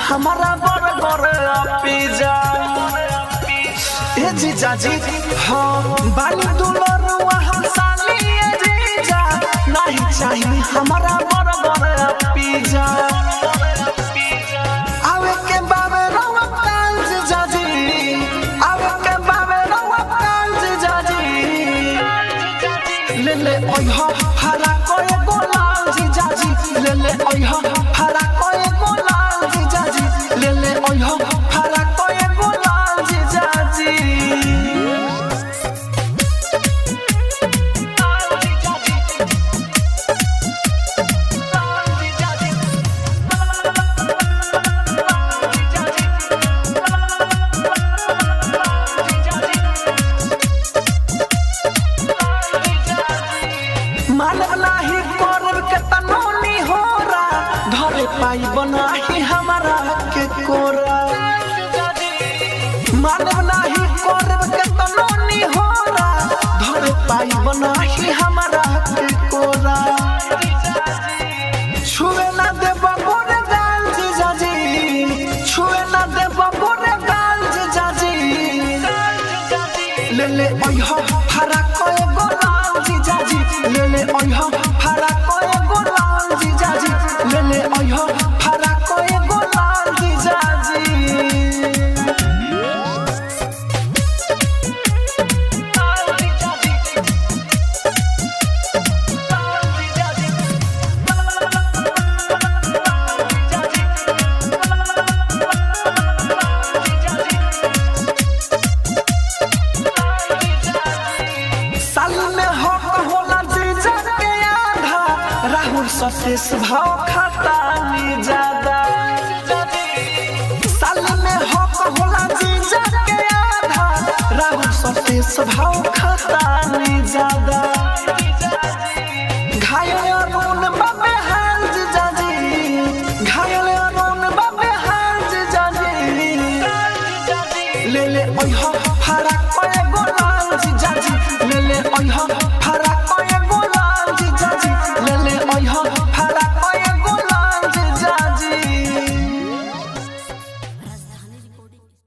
हमारा burger pizza ए जीजा जी हाँ बाली दुलरुआ हम साली ए जीजा नहीं चाहिए हमारा बर्गर पिज्जा आवे के बाबे रवा काल जीजा जी आवे के बाबे रवा काल जीजा जी ले ले ओइहा हरा कोई गोलाल जीजा जी ले ले ओइहा हरा कोई गोलाल जीजा जी ले ले ओइहा हरा कोई गोलाल जीजा जी मानवलाही करब के तनोनी होरा धरे पाई बनाही हमारा के कोरा मानवलाही करब के तनोनी होरा धरे पाई बनाही हमारा के कोरा छुए ना देब गोरे गाल जीजा जी छुए ना देब गोरे गाल जीजा जी ले ले ओइहा हरा कोई गोलाल जीजा जी ले ले ओइहा हरा कोई गोलाल जीजा जी ले ले ओइहा हरा कोई गोलाल जीजा जी साल में हक होला जीजा के आधा राहुल सतीश भाव खाता नी ज्यादा साल में हक होला जीजा के आधा राहुल सतीश भाव खाता नी ज्यादा घायल अरुण बाबे हाल जीजा जी घायल अरुण बाबे हाल जीजा जी ले ले ओइहा हरा कोई गोलाल जीजा जी ले ले ओइहा हरा कोई